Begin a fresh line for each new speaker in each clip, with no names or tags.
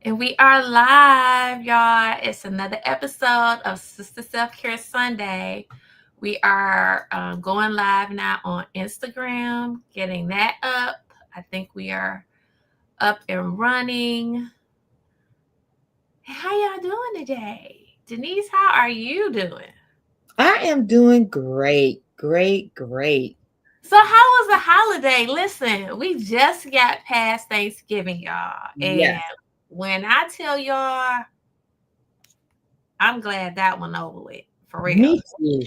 And we are live, y'all. It's another episode of Sister Self Care Sunday. We are going live now on Instagram, getting that up. I think we are up and running. How y'all doing today? Denise, how are you doing?
I am doing great, great.
So, how was the holiday? Listen, we just got past Thanksgiving, y'all. And
Yes,
when I tell y'all, I'm glad that one over with, for real.
me too.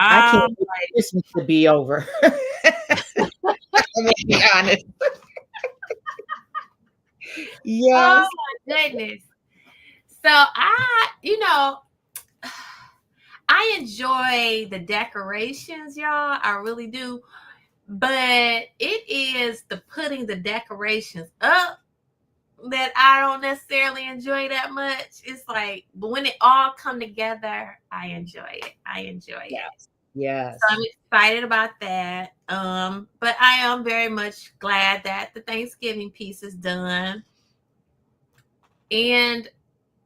I can't
Um,
wait for Christmas to be over. I'm gonna be honest.
oh
Yes,
my goodness. So I enjoy the decorations, y'all. I really do. But it is the putting the decorations up that I don't necessarily enjoy that much. It's like, but when it all come together, I enjoy it. I enjoy it.
yes,
So I'm
yes.
excited about that. But I am very much glad that the Thanksgiving piece is done. And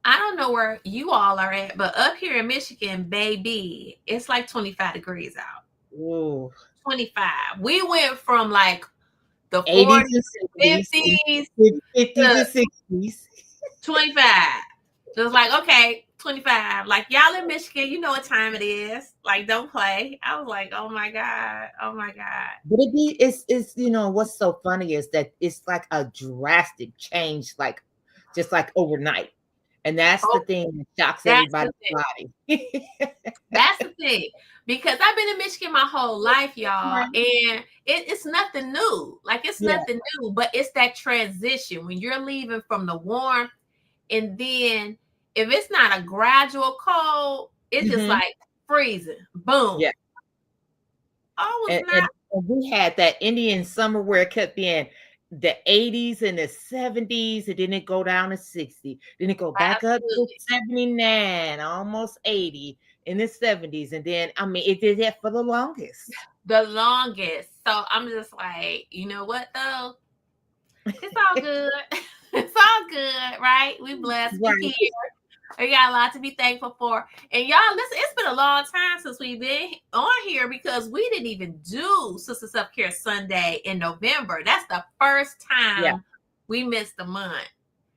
I don't know where you all are at, but up here in Michigan, baby, it's like 25 degrees out.
Ooh,
25. We went from like the
80s
40s
and
and
60s,
50s
50s
to
and 60s.
25. So it's like, okay, 25. Like, y'all in Michigan, you know what time it is. Like, don't play. I was like, oh my God. Oh my God.
But it's what's so funny is that it's like a drastic change, like just like overnight. And that's the
Oh,
thing that shocks
that's the
everybody's
thing.
body.
That's the thing. Because I've been in Michigan my whole life, y'all,
Right.
and it's nothing new. Like, it's
Yeah.
nothing new, but it's that transition when you're leaving from the warmth, and then if it's not a gradual cold, it's just
Mhm.
like freezing. Boom.
Yeah.
I was
And,
not.
and and we had that Indian summer where it kept being the 80s and the 70s, and then it go down to 60. Then it go back up to
Absolutely
79, almost 80 in the 70s. And then I mean it did that for the longest.
the longest. So I'm just like, you know what though? It's all good. It's all good, right? We blessed. We
Right.
here. We got a lot to be thankful for. And y'all, listen, it's been a long time since we've been on here because we didn't even do Sister Self Care Sunday in November. That's the first
Yeah.
time we missed a month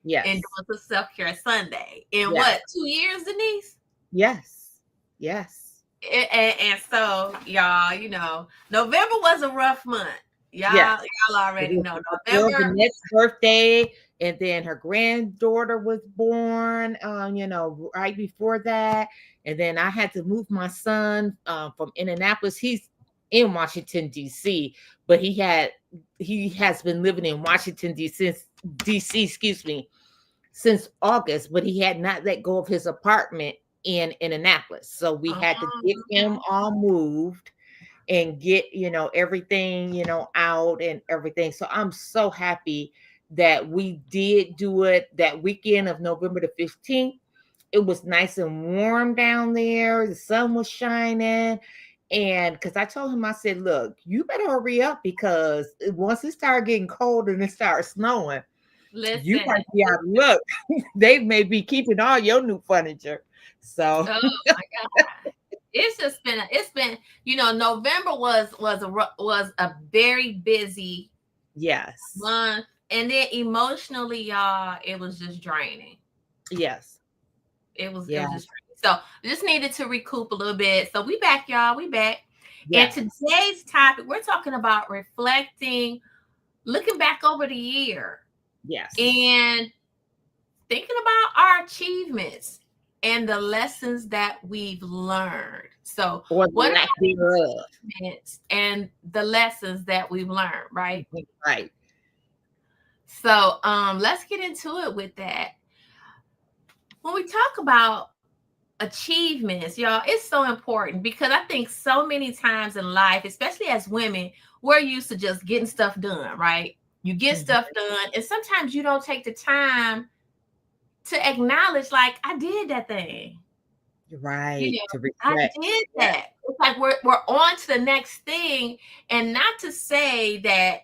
in
Yes.
doing Sister Self Care Sunday. In
Yes.
what, 2 years, Denise?
Yes. Yes.
And so, y'all, November was a rough month.
Yes.
Y'all
It
already
was
know
my girl
November.
Vanette's birthday, and then her granddaughter was born, right before that. And then I had to move my son from Indianapolis. He's in Washington, D.C., but he has been living in Washington, D.C., excuse me, since August, but he had not let go of his apartment in Indianapolis. So we had to get him all moved and get everything out and everything. So I'm so happy that we did do it that weekend of November the 15th. It was nice and warm down there, the sun was shining. And because I told him, I said, look, you better hurry up because once it started getting cold and it started snowing, you
Listen.
might be out of luck. They may be keeping all your new furniture. So
Oh my God. November was a very busy
yes,
month. And then emotionally, y'all, it was just draining.
yes,
It was
yeah,
just draining. So just needed to recoup a little bit. So we back, y'all. We back. And
yes,
today's topic, we're talking about reflecting, looking back over the year
yes.
and thinking about our achievements and the lessons that we've learned. So,
Or the
what are
lack thereof.
the achievements and the lessons that we've learned, right?
Right.
So, let's get into it with that. When we talk about achievements, y'all, it's so important because I think so many times in life, especially as women, we're used to just getting stuff done, right? You get
Mhm.
stuff done, and sometimes you don't take the time to acknowledge, like, I did that thing.
Right. To
I
reflect.
did
Yeah.
that. It's like we're on to the next thing, and not to say that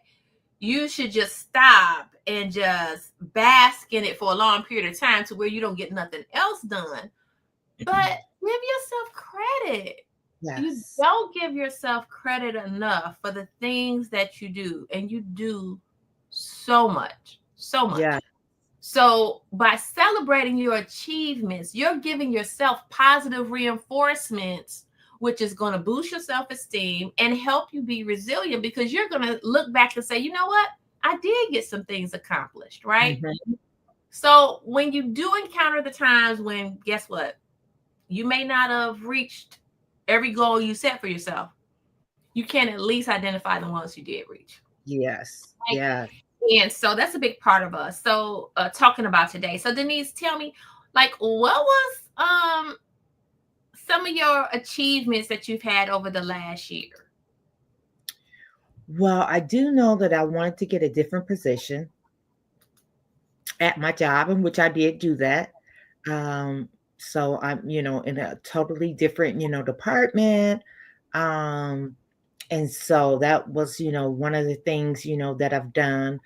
you should just stop and just bask in it for a long period of time to where you don't get nothing else done. But give yourself credit. You
Yes.
don't give yourself credit enough for the things that you do, and you do so much, so
Yeah.
much. So, by celebrating your achievements, you're giving yourself positive reinforcements, which is going to boost your self esteem and help you be resilient because you're going to look back and say, you know what? I did get some things accomplished, right?
Hmm.
So, when you do encounter the times when, guess what? You may not have reached every goal you set for yourself. You can at least identify the ones you did reach.
Yes.
Right?
Yes.
And so that's a big part of us. So talking about today. So Denise, tell me, like, what was some of your achievements that you've had over the last year?
Well, I do know that I wanted to get a different position at my job, in which I did do that. Um, so I'm, in a totally different, department. Um, and so that was, one of the things, that I've done.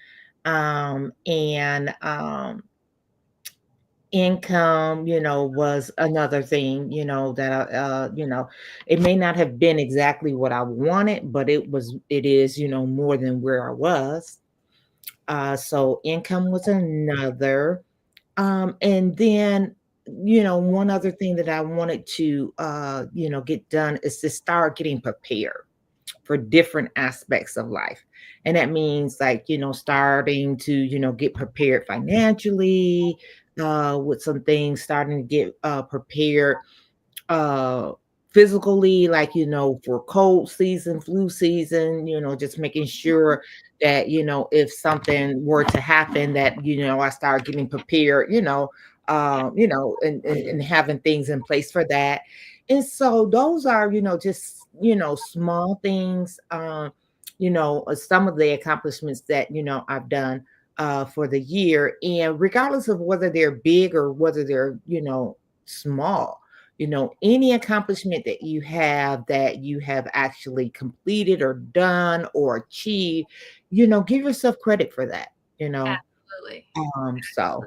And income, was another thing, that it may not have been exactly what I wanted, but it is, more than where I was. So income was another. And then, one other thing that I wanted to, get done is to start getting prepared for different aspects of life. And that means like, starting to, get prepared financially, with some things, starting to get prepared uh physically, like, for cold season, flu season, just making sure that, if something were to happen, that, I start getting prepared, and having things in place for that. And so those are, just, small things, some of the accomplishments that, I've done for the year. And regardless of whether they're big or whether they're, small, any accomplishment that you have actually completed or done or achieved, give yourself credit for that, you know.
Absolutely.
So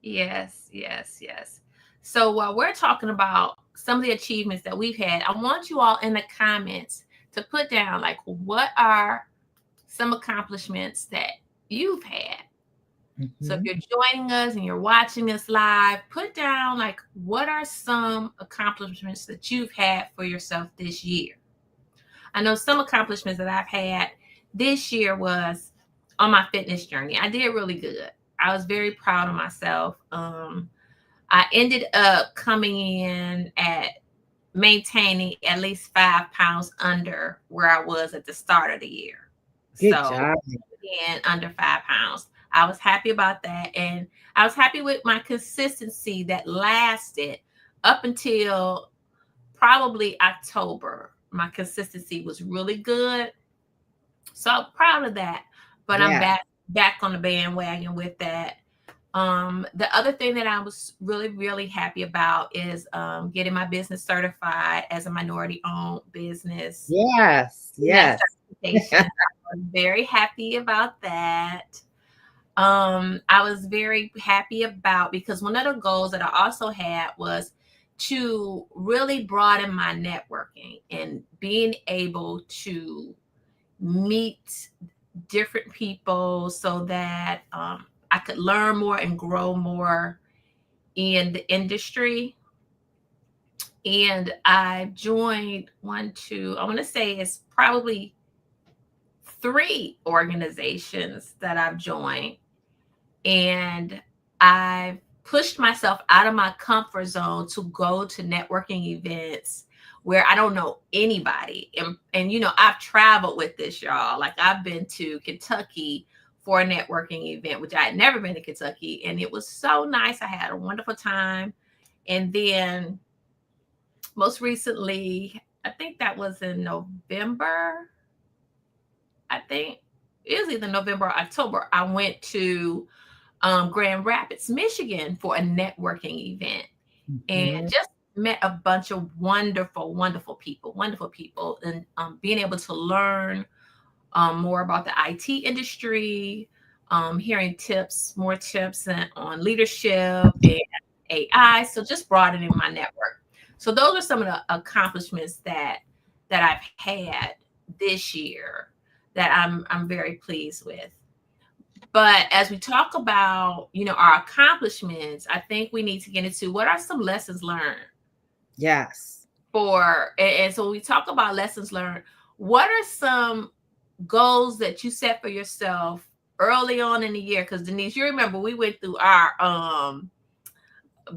Yes, yes, yes. So while we're talking about some of the achievements that we've had, I want you all in the comments to put down like what are some accomplishments that you've had. So if
mhm.
you're joining us and you're watching us live, put down like what are some accomplishments that you've had for yourself this year. I know some accomplishments that I've had this year was on my fitness journey. I did really good. I was very proud of myself. I ended up coming in at maintaining at least 5 pounds under where I was at the start of the year.
Good
So,
job.
and under 5 pounds. I was happy about that. And I was happy with my consistency that lasted up until probably October. My consistency was really good. So I'm proud of that. But I'm
Yeah.
back on the bandwagon with that. The other thing that I was really happy about is getting my business certified as a minority owned business.
Yes.
That
Yes.
certification. I was very happy about that. I was very happy about because one of the goals that I also had was to really broaden my networking and being able to meet different people so that I could learn more and grow more in the industry. And I joined one, two, I want to say it's probably three organizations that I've joined. And I've pushed myself out of my comfort zone to go to networking events where I don't know anybody. And I've traveled with this, y'all. Like I've been to Kentucky for a networking event, which I had never been to Kentucky. And it was so nice. I had a wonderful time. And then most recently, I think that was in November. I think it was either November or October. I went to Grand Rapids, Michigan for a networking event and
Mhm.
just met a bunch of wonderful, wonderful people, and being able to learn more about the IT industry, hearing tips, more tips on leadership and AI. So just broadening my network. So those are some of the accomplishments that I've had this year that I'm very pleased with. But as we talk about, our accomplishments, I think we need to get into what are some lessons learned
Yes.
and so when we talk about lessons learned, what are some goals that you set for yourself early on in the year? Because Denise, you remember we went through our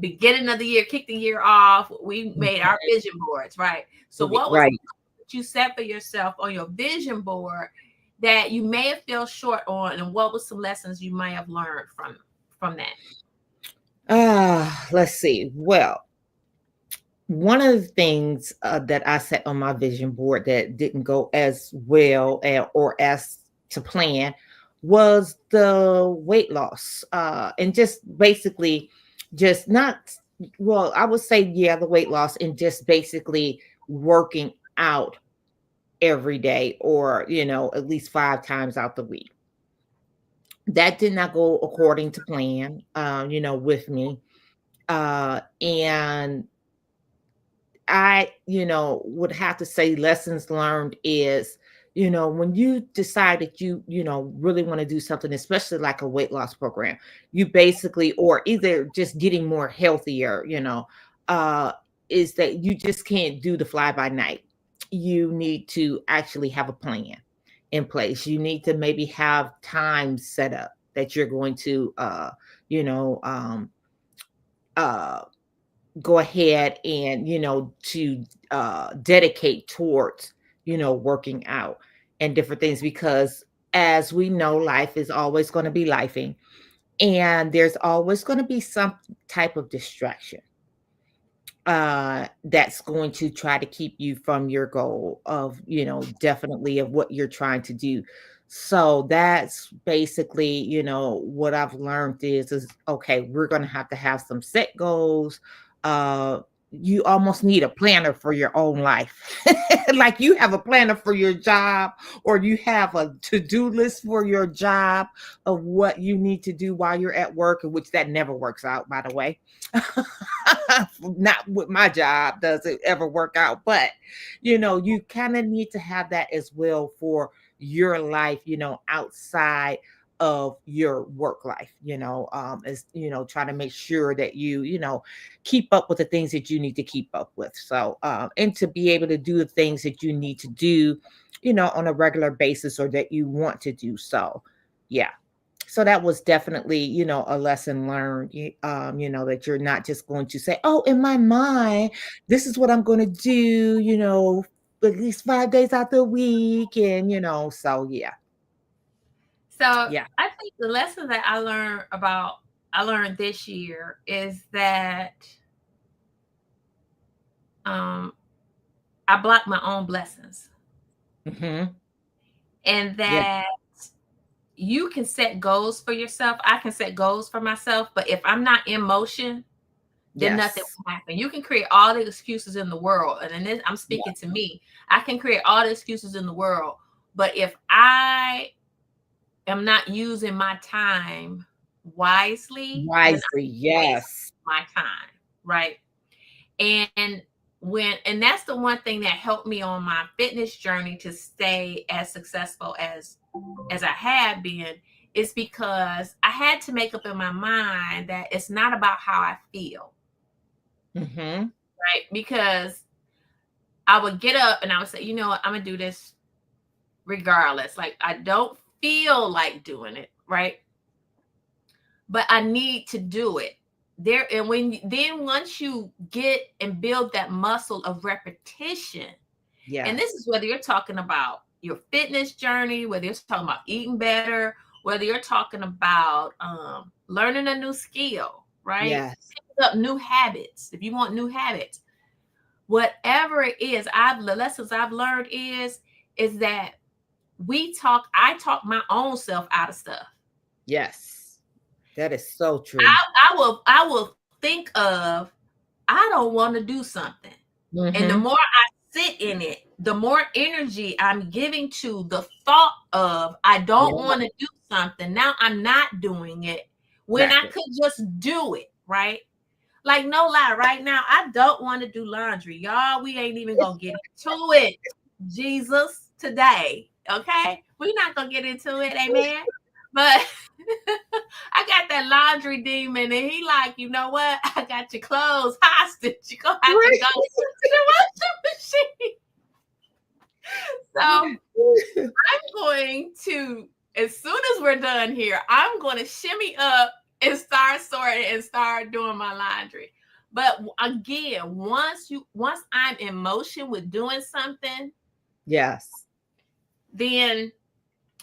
beginning of the year, kicked the year off. We made our vision boards, right? So what was
Right.
that you set for yourself on your vision board that you may have fell short on, and what was some lessons you might have learned from that?
Let's see. Well, one of the things that I set on my vision board that didn't go as well or as to plan was the weight loss. And just basically, just not, well, I would say, yeah, the weight loss and just basically working out every day or, at least 5 times out the week. That did not go according to plan, with me. And I, would have to say lessons learned is, when you decide that you really want to do something, especially like a weight loss program, you basically, or either just getting more healthier, uh, is that you just can't do the fly by night. You need to actually have a plan in place. You need to maybe have time set up that you're going to, you know, um, uh, go ahead and to dedicate towards working out and different things, because as we know, life is always going to be lifing, and there's always going to be some type of distraction that's going to try to keep you from your goal of definitely of what you're trying to do. So that's basically what I've learned is okay, we're going to have some set goals. uh you almost need a planner for your own life. Like you have a planner for your job, or you have a to-do list for your job of what you need to do while you're at work, which that never works out, by the way. Not with my job does it ever work out, but you kind of need to have that as well for your life, outside of your work life, as try to make sure that you keep up with the things that you need to keep up with. So and to be able to do the things that you need to do on a regular basis, or that you want to do. So yeah, so that was definitely a lesson learned, that you're not just going to say, oh, in my mind, this is what I'm going to do, at least 5 days out the week. And so yeah.
So
Yeah.
I think the lesson that I learned this year is that um, I block my own blessings,
Hmm.
and
Yeah.
that you can set goals for yourself. I can set goals for myself, but if I'm not in motion, then nothing
Yes.
will happen. You can create all the excuses in the world, and then I'm
Yeah.
speaking to me. I can create all the excuses in the world, but if I am not using my time wisely, then
Wisely.
I'm wasting
Yes.
my time, right? And and that's the one thing that helped me on my fitness journey to stay as successful as I have been, is because I had to make up in my mind that it's not about how I feel,
Hmm.
right? Because I would get up and I would say, you know what, I'm gonna do this regardless. Like I don't feel like doing it, right? But I need to do it. There and when then once you get and build that muscle of repetition, and this is
Yes.
whether you're talking about your fitness journey, whether you're talking about eating better, whether you're talking about learning a new skill, right?
Yes.
Picking up new habits. If you want new habits, whatever it is, the lessons I've learned is that I talk my own self out of stuff.
Yes. That is so true.
I will think of, I don't want to do something. And the
Hmm.
more I sit in it, the more energy I'm giving to the thought of I don't
Yeah,
want to do something, now I'm not doing it when I
exactly.
could just do it, right? Like, no lie, right now, I don't want to do laundry. Y'all, we ain't even
It's
gonna get into it. Jesus, today. Okay? We're not gonna get into it, amen. But I got that laundry demon, and he like, you know what? I got your clothes hostage. You're gonna have to go
right.
to the washing machine. So I'm going to, as soon as we're done here, I'm going to shimmy up and start sorting and start doing my laundry. But again, once I'm in motion with doing something,
Yes.
then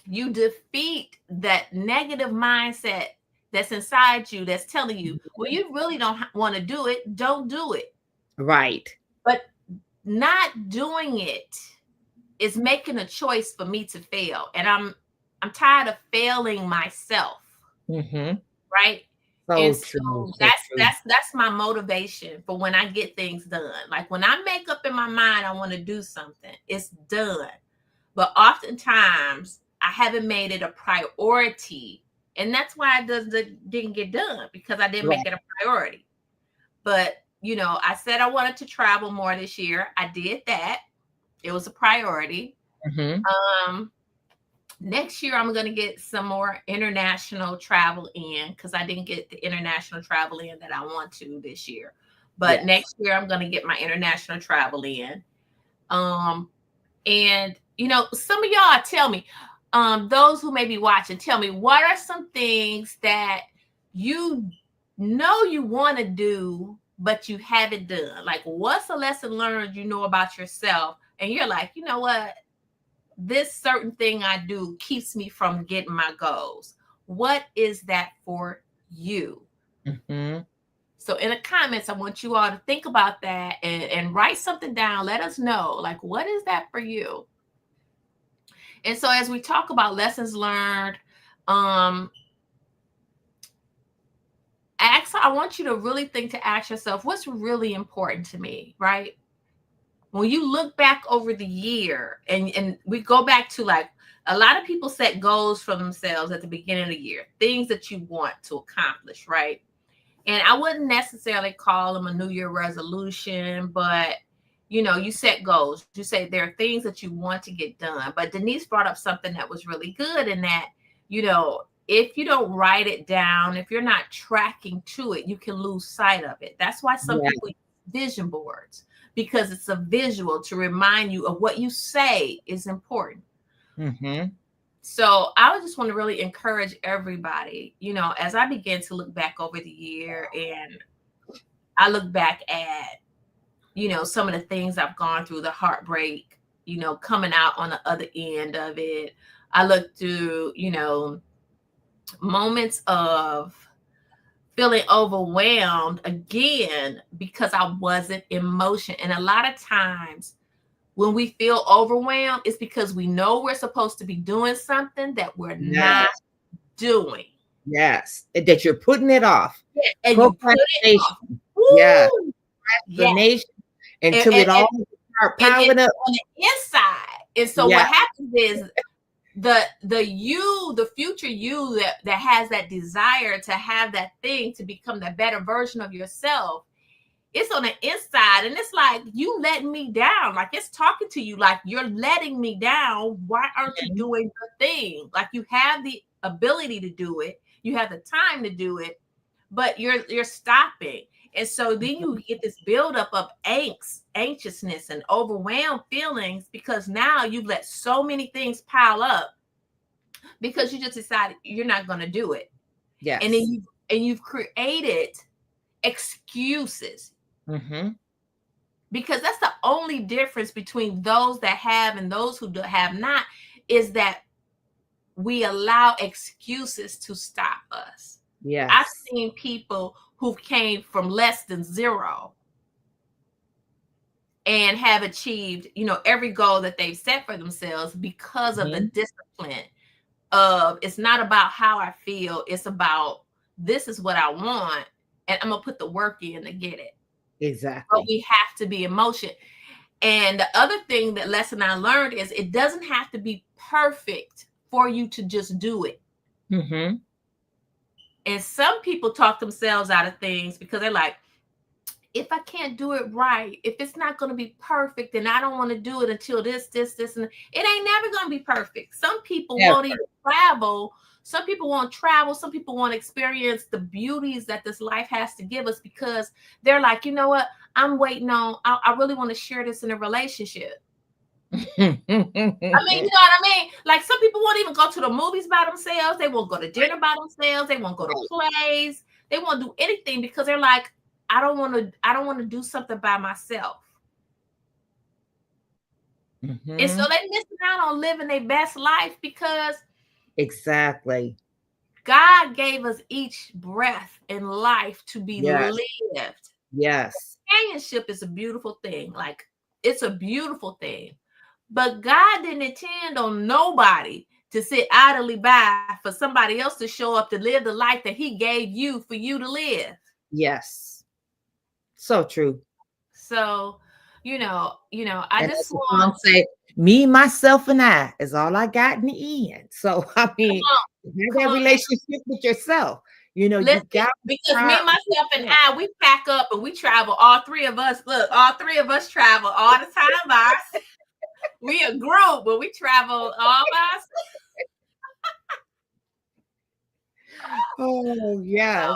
you defeat that negative mindset that's inside you that's telling you, well, you really don't want to do it, don't do it.
Right.
But not doing it is making a choice for me to fail, and I'm tired of failing myself,
Mm-hmm.
right? And
So true.
so
So
that's
true.
that's that's my motivation for when I get things done. Like when I make up in my mind I want to do something, it's done. But oftentimes I haven't made it a priority, and that's why didn't get done, because I didn't make
Right.
it a priority. But I said I wanted to travel more this year. I did that. It was a priority.
Mm-hmm.
Um, Next year I'm going to get some more international travel in, because I didn't get the international travel in that I want to this year. But
Yes.
next year I'm going to get my international travel in. Um, and some of y'all tell me, those who may be watching, tell me, what are some things that you know you want to do but you haven't done? Like, what's a lesson learned about yourself, and you're like, you know what, this certain thing I do keeps me from getting my goals. What is that for you?
Mm-hmm.
So in the comments, I want you all to think about that, and write something down. Let us know, like, what is that for you? And so as we talk about lessons learned, um, I want you to really think, to ask yourself, what's really important to me, right? When you look back over the year, and we go back to, like, a lot of people set goals for themselves at the beginning of the year, things that you want to accomplish, right? And I wouldn't necessarily call them a New Year resolution, but you set goals. You say there are things that you want to get done. But Denise brought up something that was really good, in that, if you don't write it down, if you're not tracking to it, you can lose sight of it. That's why some
Yeah.
people use vision boards, because it's a visual to remind you of what you say is important.
Mm-hmm.
So I would just want to really encourage everybody, as I begin to look back over the year, and I look back at, some of the things I've gone through, the heartbreak, coming out on the other end of it. I look through, moments of feeling overwhelmed again, because I wasn't in motion. And a lot of times when we feel overwhelmed, it's because we know we're supposed to be doing something that we're not
Yes.
doing.
Yes. That you're putting it off.
Yeah, and you put it off.
Procrastination. Yeah.
Woo! Yeah.
Procrastination
And,
until
and,
it all start
it's
piling up.
on the inside. And so what
Yeah.
happens is, the future you that has that desire to have that thing, to become the better version of yourself, it's on the inside, and it's like, you letting me down. Like, it's talking to you like, you're letting me down. Why aren't you
Mhm.
doing the thing? Like, you have the ability to do it, you have the time to do it, but you're stopping. And so then you get this buildup of anxiousness and overwhelmed feelings, because now you've let so many things pile up, because you just decided you're not going to do it. And then
Yes.
you've created excuses,
Mm-hmm.
because that's the only difference between those that have and those who have not, is that we allow excuses to stop us. I've
Yes.
seen people who came from less than zero and have achieved, every goal that they've set for themselves, because of the
Mm-hmm.
discipline of, it's not about how I feel, it's about, this is what I want, and I'm gonna put the work in to get it. But
Exactly.
we have to be in motion. And the other thing, that lesson I learned is it doesn't have to be perfect for you to just do it.
Mm-hmm.
And some people talk themselves out of things because they're like, if I can't do it right, if it's not going to be perfect, then I don't want to do it until this, and it ain't never going to be perfect. Some people won't even travel. Some people won't travel. Some people won't experience the beauties that this life has to give us because they're like, you know what? I'm waiting on, I really want to share this in a relationship. I mean, you know what I mean? Like some people won't even go to the movies by themselves. They won't go to dinner by themselves. They won't go to plays. They won't do anything because they're like, I don't want to do something by myself. And so
Mm-hmm.
they missing out on living their best life because
Exactly.
God gave us each breath in life to be
Yes.
lived.
Yes.
Companionship is a beautiful thing. Like it's a beautiful thing. But God didn't intend on nobody to sit idly by for somebody else to show up to live the life that He gave you for you to live.
Yes. So true.
So, I
And
just
as the
want
song say, me, myself, and I is all I got in the end. So I
come
mean,
on,
have
come
that
on.
relationship with yourself. You
Listen,
got to
because me,
start with
myself, and
yourself.
we pack up and we travel. All three of us, look, all three of us travel all the time by ourselves. We a group, but we travel all by ourselves.
Oh, yes.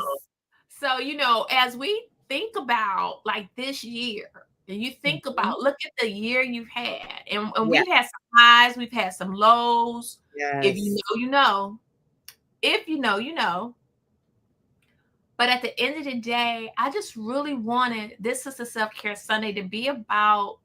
So, as we think about like this year, and you think
Mhm.
about, look at the year you've had, and
Yeah.
we've had some highs, we've had some lows. If you
Yes.
know, you know. If you know, you know. But at the end of the day, I just really wanted this is a self care Sunday to be about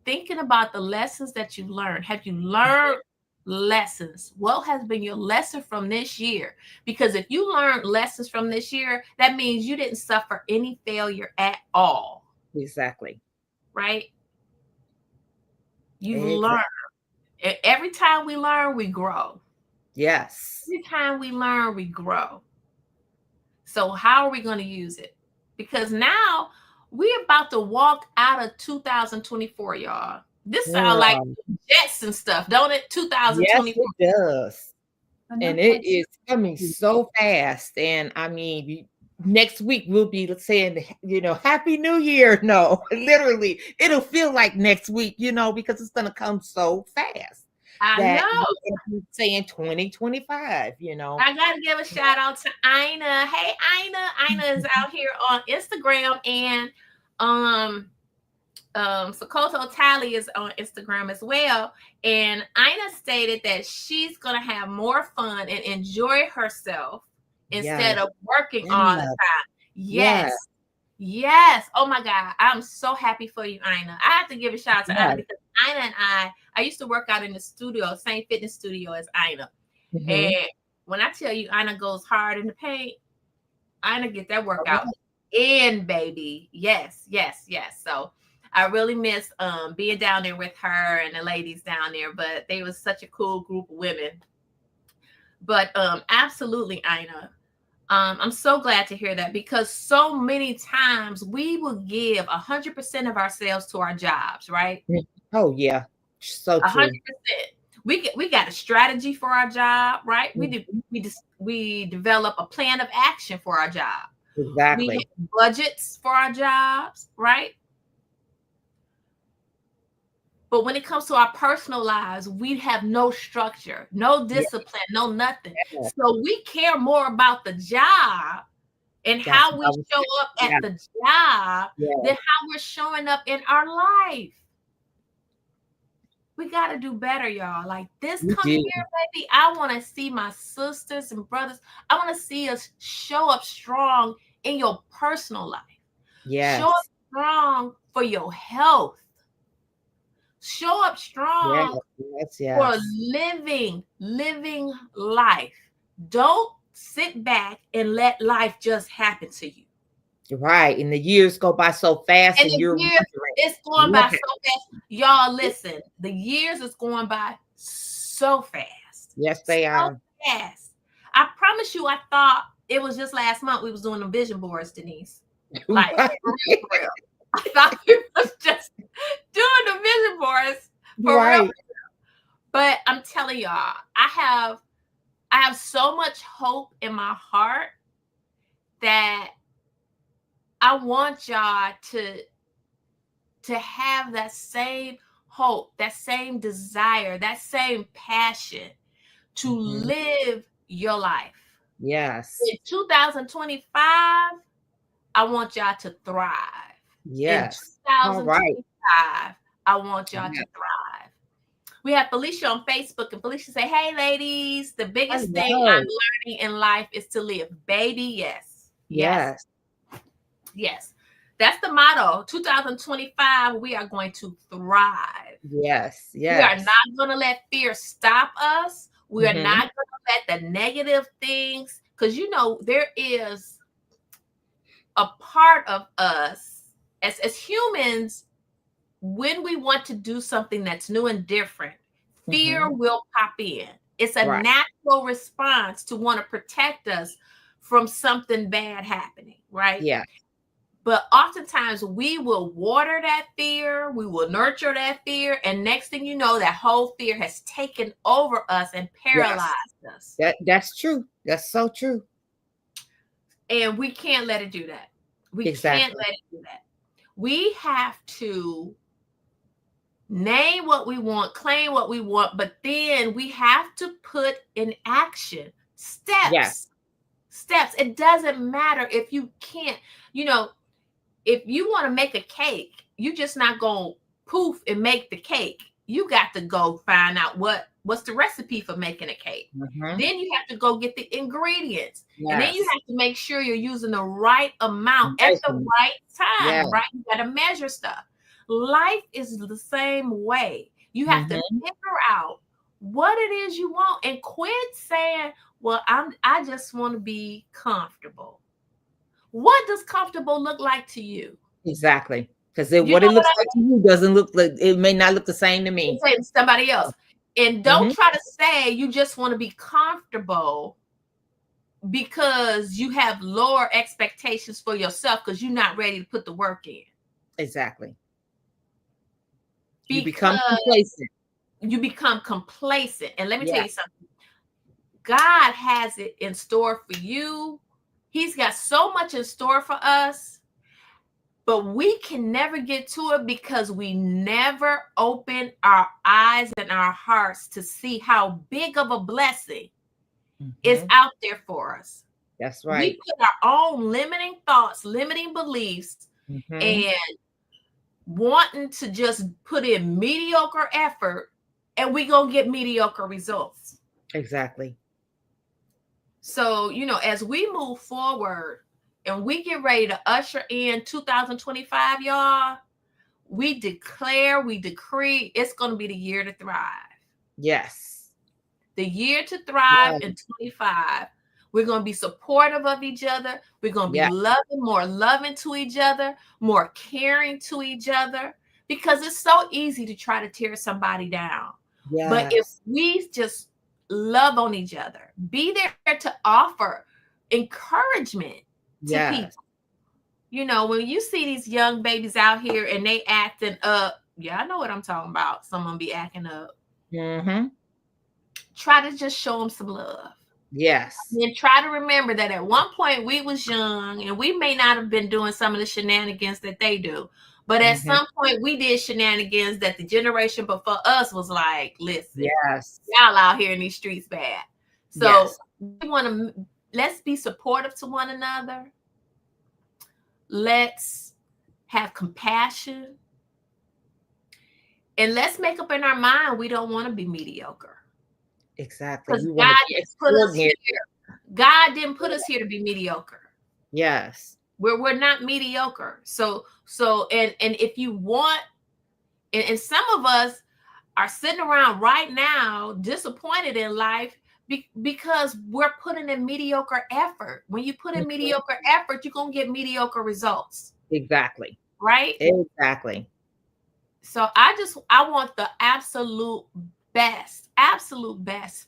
thinking about the lessons that you've learned. Have you learned lessons? What has been your lesson from this year? Because if you learned lessons from this year, that means you didn't suffer any failure at all,
Exactly.
right? You've
Exactly.
learned. Every time we learn, we grow.
Yes.
Every time we learn, we grow. So how are we going to use it? Because now we're about to walk out of 2024, y'all. This sounds like
Girl.
Jetson stuff, don't it?
Yes,
2024.
it does. And it
Another
is coming so fast. And I mean, next week we'll be saying, Happy New Year. No, literally, it'll feel like next week, because it's going to come so fast
I
that
know.
we're going to be saying 2025.
I gotta give a shout out to Ina. Hey, Ina. Ina is out here on Instagram, and um Sokoto Tally is on Instagram as well. And Ina stated that she's gonna have more fun and enjoy herself instead
Yes.
of working all the
Yes.
time.
Yes.
Yes. Yes. Oh my God. I'm so happy for you, Ina. I have to give a shout out to Ina
Yes.
because Ina and I used to work out in the studio, same fitness studio as Ina.
Mhm.
And when I tell you Ina goes hard in the paint, Ina get that
All
workout
right.
in, baby. Yes, yes, yes. So I really miss being down there with her and the ladies down there, but they was such a cool group of women. But absolutely, Ina. I'm so glad to hear that because so many times we will give 100% of ourselves to our jobs, right?
Oh, yeah. So
A hundred
true.
percent. We got a strategy for our job, right? We do
Mhm.
we develop a plan of action for our job. We
Exactly.
have budgets for our jobs, right? But when it comes to our personal lives, we have no structure, no
Yeah.
discipline, no nothing. So we care more about the job and
That's
how
what
we
I was
show
saying.
up at
Yeah.
the job
Yeah.
than how we're showing up in our life. We got to do better, y'all. Like this
We
coming
do.
year, baby, I want to see my sisters and brothers. I want to see us show up strong in your personal life. Show up
Yes.
strong for your health. Show up
Yes.
strong
Yes.
for
Yes.
living life. Don't sit back and let life just happen to you.
Right. And the years go by so fast,
And
and
the
you're
years,
wondering
it's going
what
by so
happened.
fast. Y'all, listen, the years is going by so fast.
Yes,
So
they are.
fast. I promise you, I thought it was just last month we was doing the vision boards, Denise. Like,
Right.
for real, for real. I thought we was just doing the vision boards for real.
Right.
But I'm telling y'all, I have so much hope in my heart that I want y'all to have that same hope, that same desire, that same passion to
Mhm.
live your life.
Yes.
In 2025, I want y'all to thrive. In
Yes. All right.
2025, I want y'all to
Yeah.
thrive. We have Felicia on Facebook, and Felicia say, "Hey, ladies, the biggest thing I'm
Hello.
learning in life is to live." Baby, yes, yes,
Yes.
yes. That's the motto. 2025, we are going to thrive.
Yes.
We are
Yes.
not going to let fear stop us. We are
Mhm.
not going to let the negative things, because there is a part of us as humans, when we want to do something that's new and different, fear
Mhm.
will pop in. It's a
Right.
natural response to want to protect us from something bad happening, right?
Yeah.
But oftentimes we will water that fear, we will nurture that fear, and next thing you know, that whole fear has taken over us and paralyzed
Yes.
us.
That's true. That's so true.
And we can't let it do that. We can't
Exactly.
let it do that. We have to name what we want, claim what we want, but then we have to put in action
Yes.
steps. Steps. It doesn't matter if you can't, you know, if you want to make a cake, you just not going to poof and make the cake. You got to go find out what's the recipe for making a cake.
Mhm.
Then you have to go get the ingredients. And then you
Yes.
have to make sure you're using the right amount at the
Measurement.
right
Yeah.
time, right? You got to measure stuff. Life is the same way. You have to
Mhm.
figure out what it is you want and quit saying, "Well, I just want to be comfortable." What does comfortable look like to you?
Exactly. Because
You
what it
know what
looks
I
like to you doesn't look like it may not look the same to
mean?
me.
Say to somebody else. And don't
Mhm.
try to say you just want to be comfortable because you have lower expectations for yourself because you're not ready to put the work in.
Exactly. You become
Because
complacent.
you become complacent. And let me tell
Yeah.
you something. God has it in store for you. He's got so much in store for us, but we can never get to it because we never open our eyes and our hearts to see how big of a blessing is
Mhm.
out there for us.
That's
We
right.
put our own limiting thoughts, limiting beliefs,
Mhm.
and wanting to just put in mediocre effort, and we gonna get mediocre results.
Exactly.
So, as we move forward and we get ready to usher in 2025, y'all, we declare, we decree it's going to be the year to thrive.
Yes.
The year to thrive
Yeah.
in 25. We're going to be supportive of each other. We're going to be
Yeah.
more loving to each other, more caring to each other, because it's so easy to try to tear somebody down. But if
Yes.
we just love on each other, be there to offer encouragement to people.
Yes.
When you see these young babies out here and they acting up, yeah, I know what I'm talking about. Someone be acting up.
Mhm.
Try to just show them some love.
Yes.
And try to remember that at one point we was young and we may not have been doing some of the shenanigans that they do. But at
Mhm.
some point we did shenanigans that the generation before us was like, listen,
Yes.
y'all out here in these streets bad. So
Yes.
we want to let's be supportive to one another. Let's have compassion. And let's make up in our mind we don't want to be mediocre.
Exactly.
Because
We want
God
to be
didn't put us
extraordinary.
here. God didn't put us here to be mediocre.
Yes.
We're not mediocre. And if you want, and some of us are sitting around right now disappointed in life because we're putting in mediocre effort. When you put in
Mhm.
mediocre effort, you're gonna get mediocre results,
Exactly.
right?
Exactly.
So I want the absolute best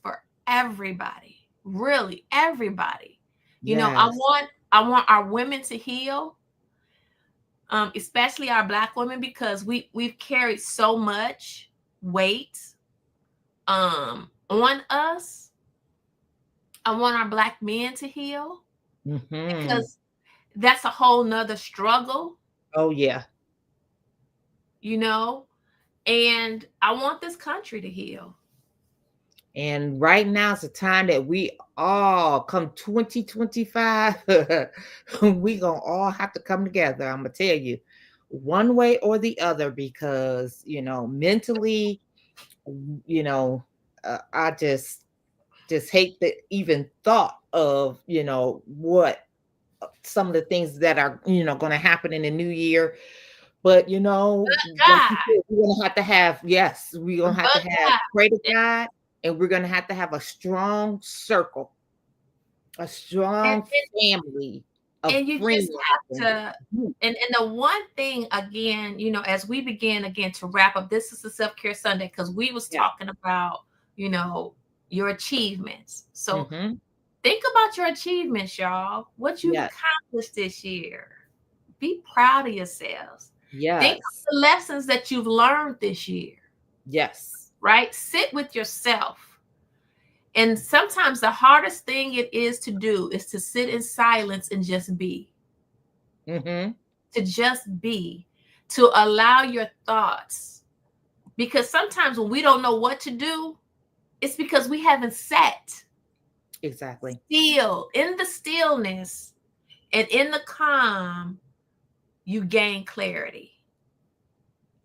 for everybody. Really, everybody.
Yes.
I want our women to heal. especially our Black women, because we've carried so much weight on us. I want our Black men to heal,
Hmm.
because that's a whole nother struggle,
Oh yeah.
you know. And I want this country to heal.
And right now is the time that we all come 2025. We gonna all have to come together. I'm gonna tell you, one way or the other, because mentally, you know, I just hate the even thought of what some of the things that are going to happen in the new year. But like you
God,
said, we're gonna have to have, yes, we're gonna have to
but
have pray to God, and we're gonna have a strong circle, a
and,
strong family of
and you
friends
just have
and
to.
group.
And the one thing again, as we begin again to wrap up, this is the self-care Sunday, because we was
Yeah.
talking about, you know, your achievements. So
Hmm.
think about your achievements, y'all. What you've
Yes.
accomplished this year. Be proud of yourselves. Think of
Yes.
the lessons that you've learned this year,
Yes.
right? Sit with yourself. And sometimes the hardest thing it is to do is to sit in silence and just be,
Hmm.
to just be, to allow your thoughts. Because sometimes when we don't know what to do, it's because we haven't sat
Exactly.
still. In the stillness and in the calm, you gain clarity.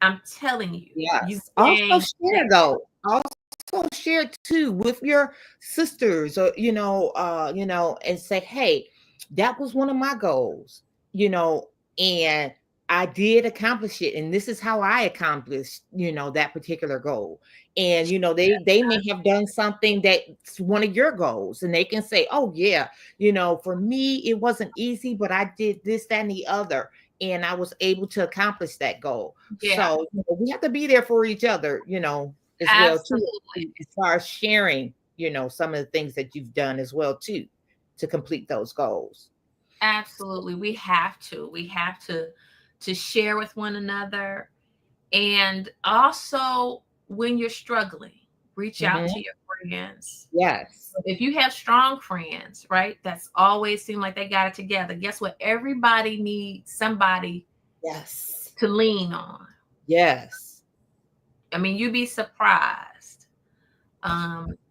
I'm telling you, you
Yes. Also
gain
share
clarity.
though. Also share too with your sisters, or and say, hey, that was one of my goals, and I did accomplish it, and this is how I accomplished, that particular goal. And they may have done something that's one of your goals, and they can say, oh yeah, for me it wasn't easy, but I did this, that, and the other, and I was able to accomplish that goal.
Yeah,
So we have to be there for each other, as well too,
absolutely.
as far as sharing, some of the things that you've done as well too, to complete those goals.
Absolutely. We have to share with one another. And also, when you're struggling, reach out to
Hmm.
your friends.
Yes.
If you have strong friends, right, that's always seem like they got it together, guess what? Everybody needs somebody
Yes.
to lean on.
Yes.
I mean, you'd be surprised.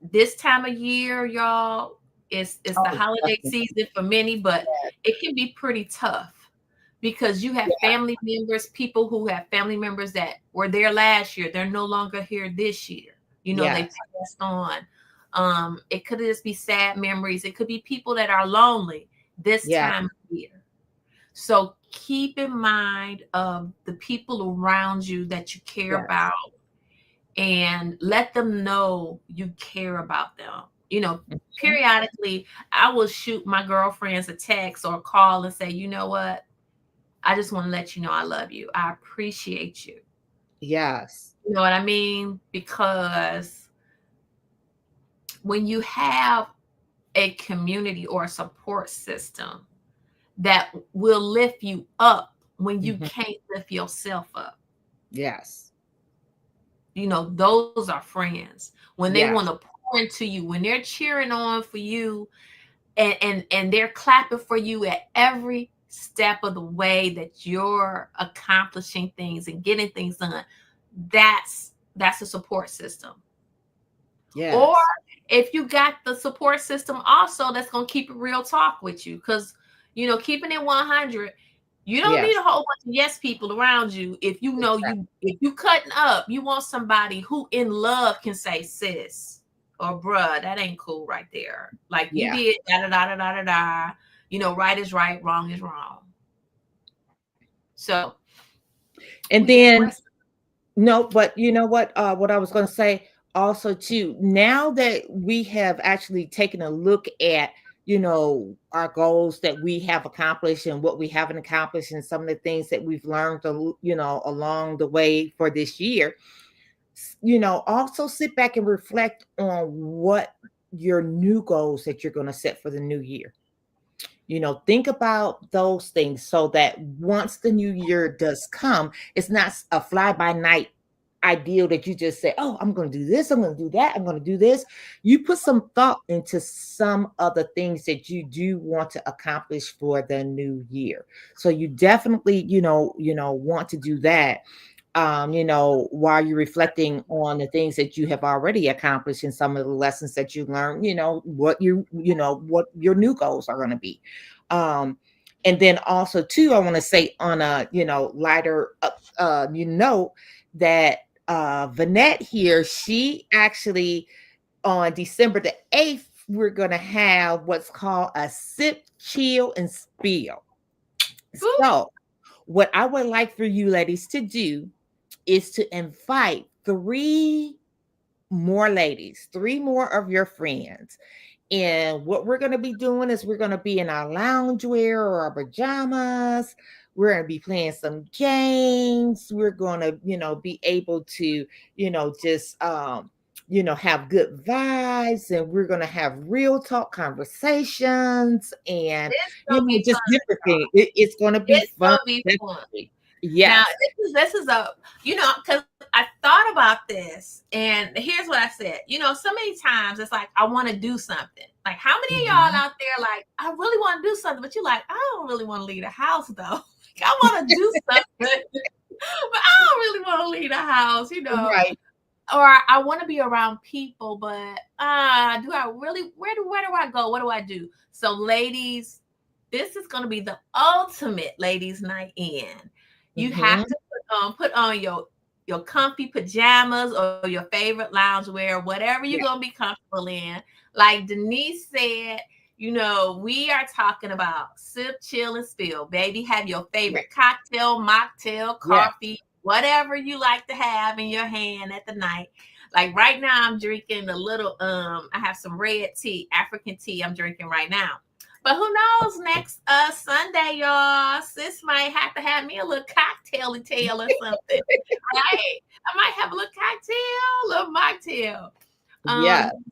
This time of year, y'all, is the
Oh,
holiday
definitely.
season for many, but it can be pretty tough because you have
Yeah.
family members, people who have family members that were there last year. They're no longer here this year. They
Yes.
passed on. It could just be sad memories. It could be people that are lonely this
Yeah.
time of year. So keep in mind of the people around you that you care
Yes.
about, and let them know you care about them.
Mhm.
Periodically, I will shoot my girlfriends a text or a call and say, you know what? I just want to let you know I love you. I appreciate you.
Yes.
You know what I mean? Because when you have a community or a support system that will lift you up when you
Mhm.
can't lift yourself up,
Yes.
those are friends. When they want to
Yes.
pour into you, when they're cheering on for you, and they're clapping for you at every step of the way that you're accomplishing things and getting things done, that's a support system. Or
Yes.
if you got the support system also that's going to keep it real talk with you, because keeping it 100, you don't need
Yes.
a whole bunch of yes people around you.
Exactly.
If you cutting up, you want somebody who in love can say, sis or bruh, that ain't cool right there, like you
Yeah.
did da da da da da da da. Right is right, wrong is wrong. So
And
we
then,
digress.
no, but you know what I was going to say also too, now that we have actually taken a look at, our goals that we have accomplished and what we haven't accomplished, and some of the things that we've learned, along the way for this year, also sit back and reflect on what your new goals that you're going to set for the new year. Think about those things so that once the new year does come, it's not a fly by night ideal that you just say, oh, I'm going to do this, I'm going to do that, I'm going to do this. You put some thought into some of the things that you do want to accomplish for the new year. So you definitely, want to do that, while you're reflecting on the things that you have already accomplished and some of the lessons that you learned, what your new goals are going to be. Um, and then also too, I want to say on a, lighter, note that Vanette here, she actually on December the 8th, we're going to have what's called a sip, chill, and spill.
Woo.
So, what I would like for you ladies to do is to invite three more of your friends. And what we're going to be doing is we're going to be in our loungewear or our pajamas. We're going to be playing some games. We're going to, be able to, just, have good vibes, and we're going to have real talk conversations and,
It's gonna be
just
fun,
different things.
y'all.
It's going to be
It's
fun.
gonna be fun.
Definitely.
Now,
Yes.
this is a, because I thought about this, and here's what I said. So many times it's like I want to do something. Like, how many of y'all
Mhm.
out there like I really want to do something, but you're like, I don't really want to leave the house though. Like, I want to do something, but I don't really want to leave the house.
Right.
Or I want to be around people, but do I really? Where do I go? What do I do? So, ladies, this is going to be the ultimate ladies' night in. You have
Mhm.
to put on your comfy pajamas or your favorite loungewear, whatever you're
Yeah.
gonna be comfortable in. Like Denise said, we are talking about sip, chill, and spill. Baby, have your
Yeah.
favorite cocktail, mocktail,
Yeah.
coffee, whatever you like to have in your hand at the night. Like right now, I'm drinking a little. I have some red tea, African tea. I'm drinking right now. But who knows? Next Sunday, y'all, sis might have to have me a little cocktail and tail or something, right? I might have a little cocktail, a little mocktail.
Yeah.
Um,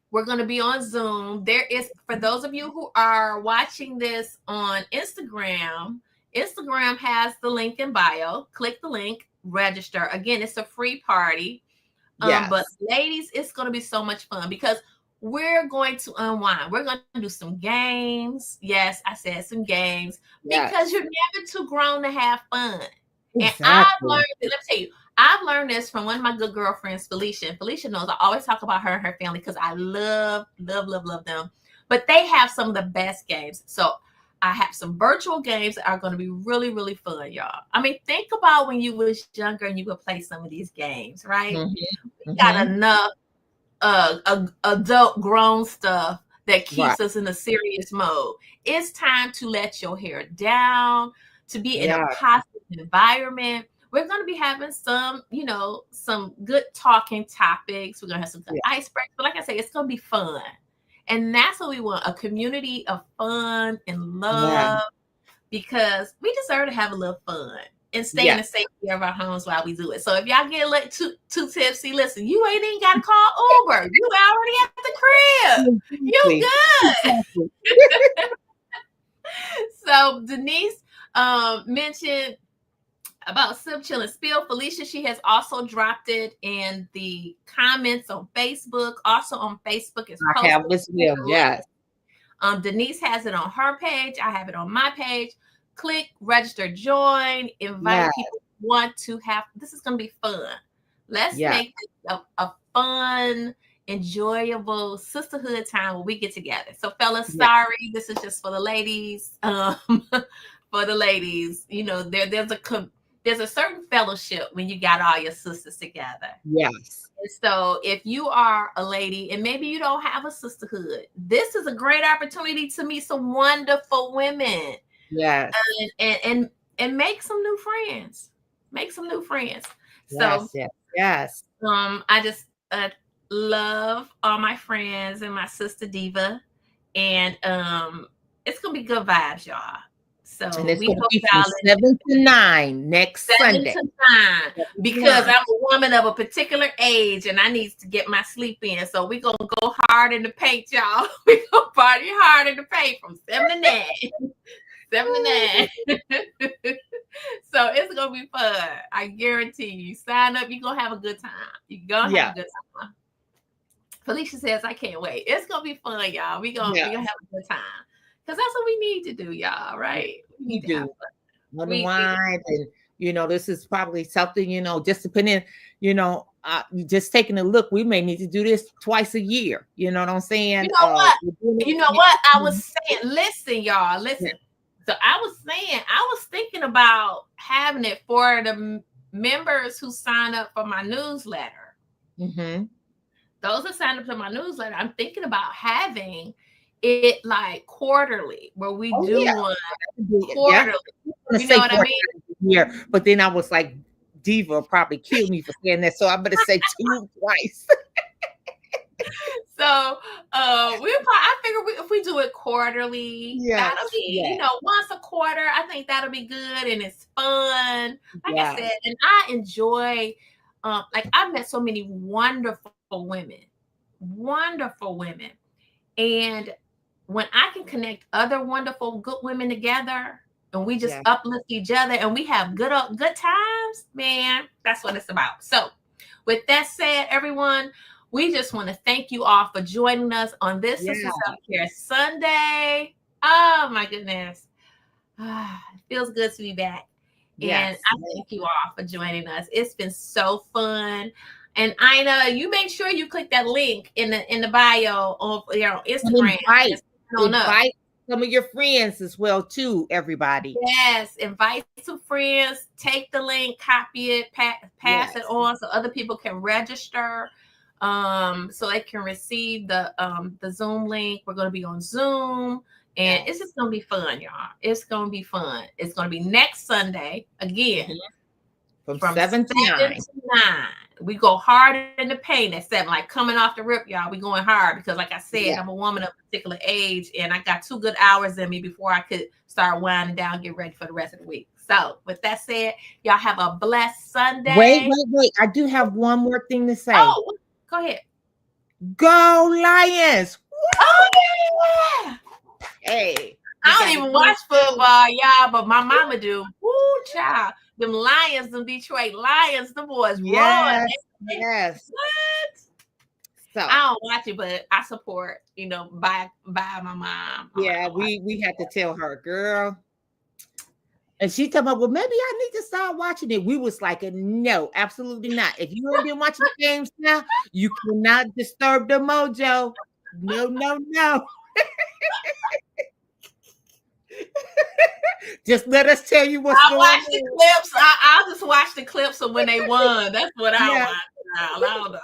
we're going to be on Zoom. There is, for those of you who are watching this on Instagram, Instagram has the link in bio. Click the link, register. Again, it's a free party. But
Yes.
ladies, it's going to be so much fun because we're going to unwind. We're going to do some games. Yes, I said some games because
Yes.
you're never too grown to have fun. And I've learned,
Exactly.
let me tell you, I've learned this from one of my good girlfriends, Felicia. And Felicia knows I always talk about her and her family because I love, love, love, love them. But they have some of the best games. So I have some virtual games that are going to be really, really fun, y'all. I mean, think about when you was younger and you would play some of these games, right?
Mhm.
Got
Mhm.
enough adult grown stuff that
Right.
keeps us in a serious mode. It's time to let your hair down, to be in a
Yeah.
positive environment. We're going to be having some good talking topics. We're going to have some good
Yeah.
icebreakers. But like I say, it's going to be fun. And that's what we want, a community of fun and
Yeah.
love, because we deserve to have a little fun and stay in
Yeah.
the safety of our homes while we do it. So if y'all get a little too tipsy, listen, you ain't even got to call Uber. You already at the crib. You
Exactly.
good.
Exactly.
So Denise mentioned about Sip Chill and Spill. Felicia, she has also dropped it in the comments on Facebook. Also on Facebook is
I have
posted
as well.
the link.
Yes.
Denise has it on her page. I have it on my page. Click, register, join,
Yeah.
invite people who want to have. This is going to be fun. Let's
Yeah.
make this a fun, enjoyable sisterhood time where we get together. So, fellas,
Yeah.
sorry, this is just for the ladies. For the ladies, there's a certain fellowship when you got all your sisters together.
Yes.
And so if you are a lady and maybe you don't have a sisterhood, this is a great opportunity to meet some wonderful women
Yes.
and make some new friends. Make some new friends. So
Yes. Yes. Yes.
I just love all my friends and my sister Diva. And it's gonna be good vibes, y'all.
And
So
it's
we
going to
hope
be from
y'all
7 to 9 next
7
Sunday.
to 9
7 to
because
9.
I'm a woman of a particular age and I need to get my sleep in. So we're going to go hard in the paint, y'all. We're going to party hard in the paint from 7 to 9. 7 to 9. So it's going to be fun. I guarantee you. Sign up. You're going to have a good time. You're going to have
Yeah.
a good time. Felicia says, I can't wait. It's going to be fun, y'all. We're going to
Yes.
have a good time. Because that's what we need to do, y'all,
Yeah,
right? We
we
need to have
do.
fun. We do.
Unwind, and this is probably something, just depending, just taking a look. We may need to do this twice a year. You know what I'm
You
saying?
know what?
We're doing
You know
it.
what? I
Mhm.
was saying, listen, y'all,
Yeah.
listen. So I was saying, I was thinking about having it for the members who sign up for my newsletter.
Mhm.
Those that sign up for my newsletter, I'm thinking about having it like quarterly, where we
Oh
do
yeah.
one
Yeah.
quarterly.
I'm gonna
You know
say
what I
4
mean?
times a year, but then I was like, Diva will probably kill me for saying that, so I'm gonna say two twice.
So I figure if we do it quarterly,
Yes.
that'll be,
Yes.
once a quarter. I think that'll be good and it's fun. Like I said,
Yes.
and I enjoy like I've met so many wonderful women. And when I can connect other wonderful good women together and we just
Yes.
uplift each other and we have good times, man, that's what it's about. So with that said, everyone, we just want to thank you all for joining us on this
Yeah.
Sister Self Care Sunday. Oh my goodness. It feels good to be back. And
Yes.
I thank you all for joining us. It's been so fun. And Ina, you make sure you click that link in the bio on your
And
Instagram and sign on up.
invite some of your friends as well too, everybody.
Yes, invite some friends, take the link, copy it, pass it
Yes.
on so other people can register. So they can receive the Zoom link. We're gonna be on Zoom. And it's
Yes.
just gonna be fun, y'all. It's gonna be fun. It's gonna be next Sunday again
Mhm. From
from
7 to
7
9.
to 9. We go hard in the paint at 7, like coming off the rip, y'all. We going hard because, like I said,
Yeah.
I'm a woman of a particular age and I got 2 good hours in me before I could start winding down, get ready for the rest of the week. So, with that said, y'all have a blessed
Wait,
Sunday.
wait, wait. I do have one more thing to say.
Oh, go ahead.
Go Lions!
Oh,
Woo!
yeah.
Hey, we
I
got
don't
to
even
come
watch
through.
football, y'all, but my mama do. Woo, child. Them Lions, them Detroit Lions, the boys roaring.
Yes, yes.
What?
So,
I don't watch it, but I support, by my mom. I'm not
yeah,
gonna watch
we
it.
had to tell her, girl. And she told me, well, maybe I need to start watching it. We was like, no, absolutely not. If you ain't been watching the games now, you cannot disturb the mojo. No, no, no. Just let us tell you what's
I
going
watch the
on.
clips. I'll just watch the clips of when they won. That's what I
Yeah.
watch. I don't know.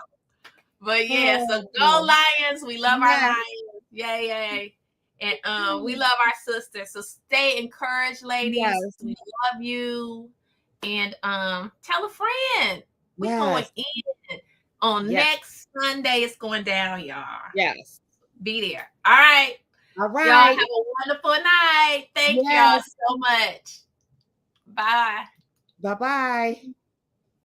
But yeah, so go
Oh,
Lions. We love our
yeah.
Lions. Yay, yay. And we love our sisters. So stay encouraged, ladies.
Yes.
We love you. And tell a friend. We going
Yes.
in on
Yes.
next Sunday. It's going down, y'all.
Yes.
Be there. All right.
All
Y'all have
right.
a wonderful night. Thank y'all
Yes.
so much. Bye.
Bye-bye.